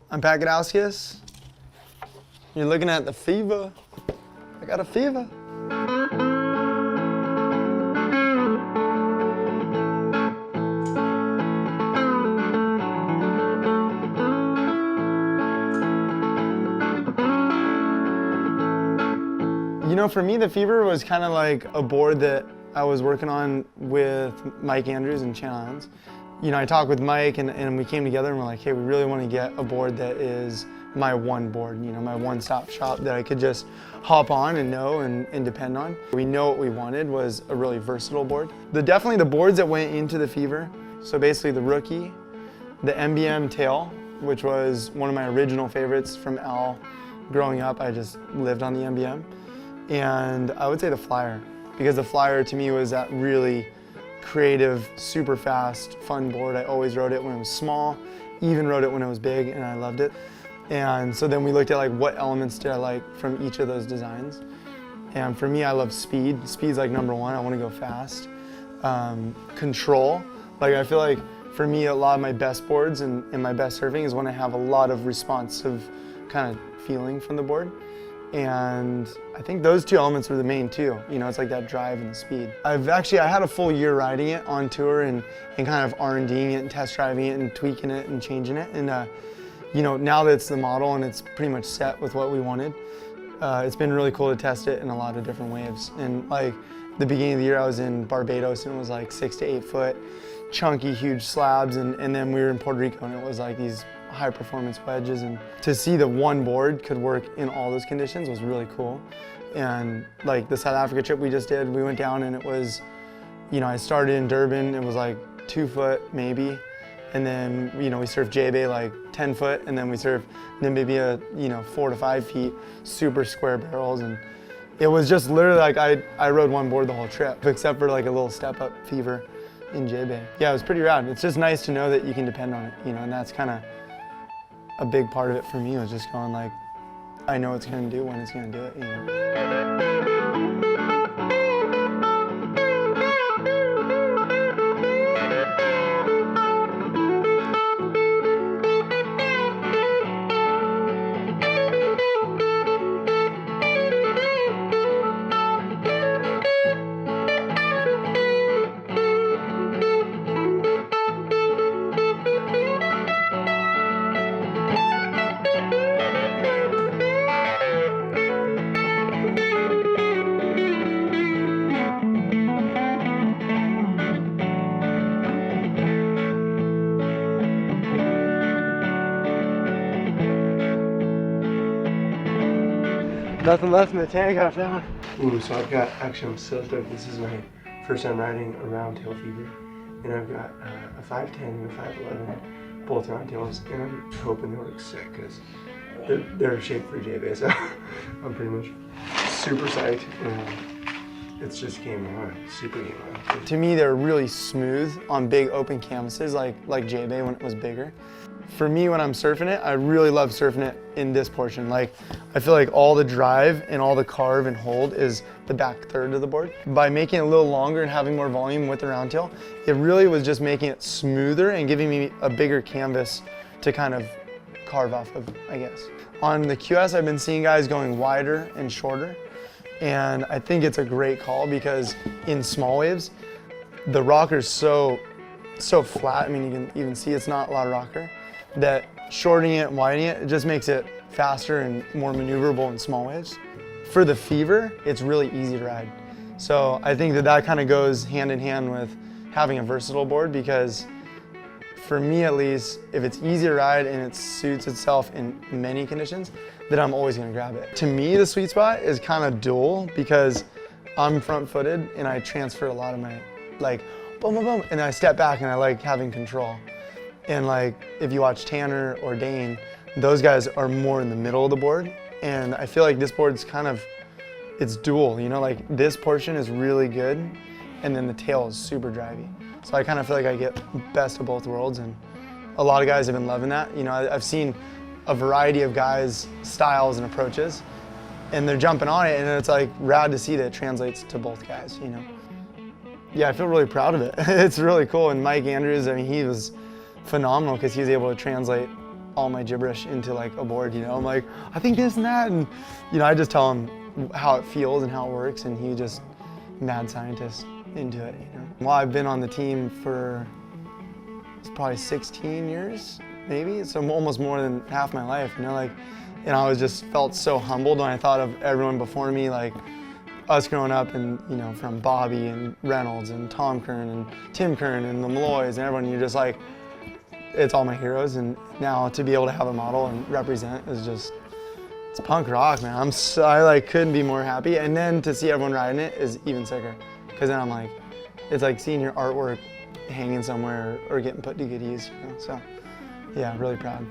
I'm Pat Gudauskas. You're looking at the fever. I got a fever. You know, for me, the Fever was kind of like a board that I was working on with Mike Andrews in Channel Islands. You know, I talked with Mike and we came together and we're like, hey, we really want to get a board that is my one board, you know, my one-stop shop that I could just hop on and know and depend on. We know what we wanted was a really versatile board. Definitely the boards that went into the Fever, so basically the Rookie, the MBM Tail, which was one of my original favorites from Al. Growing up, I just lived on the MBM. And I would say the Flyer, because the Flyer to me was that really creative, super fast, fun board. I always rode it when it was small, even rode it when it was big, and I loved it. And so then we looked at like what elements did I like from each of those designs. And for me, I love speed. Speed's like number one. I want to go fast. Control, like I feel like for me, a lot of my best boards and my best surfing is when I have a lot of responsive kind of feeling from the board. And I think those two elements were the main two. You know, it's like that drive and the speed. I had a full year riding it on tour and kind of R&D'ing it and test driving it and tweaking it and changing it. And you know, now that it's the model and it's pretty much set with what we wanted, it's been really cool to test it in a lot of different waves. And like the beginning of the year I was in Barbados and it was like 6 to 8 foot, chunky, huge slabs. And then we were in Puerto Rico and it was like these high performance wedges, and to see the one board could work in all those conditions was really cool. And like the South Africa trip we just did, we went down and it was, you know, I started in Durban, it was like 2 foot maybe, and then, you know, we surfed J-Bay like 10 foot, and then we surfed Namibia, you know, 4 to 5 feet, super square barrels, and it was just literally like I rode one board the whole trip, except for like a little step up Fever in J-Bay. Yeah, it was pretty rad. It's just nice to know that you can depend on it, you know, and that's kind of a big part of it for me was just going like, I know it's gonna do when it's gonna do it, you know. Nothing left in the tank after that one. Ooh, so I'm so stoked. This is my first time riding a round tail Fever. And I've got a 510 and a 511, both round tails. And I'm hoping they look sick because they're shaped for J-Bay. So I'm pretty much super psyched. It's just game on, super game on. To me, they're really smooth on big open canvases like J-Bay when it was bigger. For me, when I'm surfing it, I really love surfing it in this portion. Like, I feel like all the drive and all the carve and hold is the back third of the board. By making it a little longer and having more volume with the round tail, it really was just making it smoother and giving me a bigger canvas to kind of carve off of, I guess. On the QS, I've been seeing guys going wider and shorter, and I think it's a great call because in small waves, the rocker's so flat. I mean, you can even see it's not a lot of rocker. That shortening it and widening it just makes it faster and more maneuverable in small waves. For the Fever, it's really easy to ride. So I think that kind of goes hand in hand with having a versatile board, because for me at least, if it's easy to ride and it suits itself in many conditions, then I'm always gonna grab it. To me, the sweet spot is kind of dual because I'm front-footed and I transfer a lot of my, like, boom, boom, boom, and then I step back and I like having control. And like, if you watch Tanner or Dane, those guys are more in the middle of the board. And I feel like this board's kind of, it's dual, you know, like this portion is really good and then the tail is super drivey. So I kind of feel like I get best of both worlds, and a lot of guys have been loving that. You know, I've seen a variety of guys' styles and approaches, and they're jumping on it, and it's like rad to see that it translates to both guys, you know. Yeah, I feel really proud of it. It's really cool, and Mike Andrews, I mean, he was phenomenal because he was able to translate all my gibberish into like a board, you know. I'm like, I think this and that, and you know, I just tell him how it feels and how it works, and he just mad scientist into it, you know. Well, I've been on the team for it's probably 16 years, maybe, so almost more than half my life, you know, like, and I was just felt so humbled when I thought of everyone before me, like us growing up, and you know, from Bobby and Reynolds and Tom Kern and Tim Kern and the Malloys and everyone, you're just like, it's all my heroes, and now to be able to have a model and represent is just, it's punk rock, man. I like couldn't be more happy, and then to see everyone riding it is even sicker, because then I'm like, it's like seeing your artwork hanging somewhere or getting put to good use, you know? So yeah, really proud.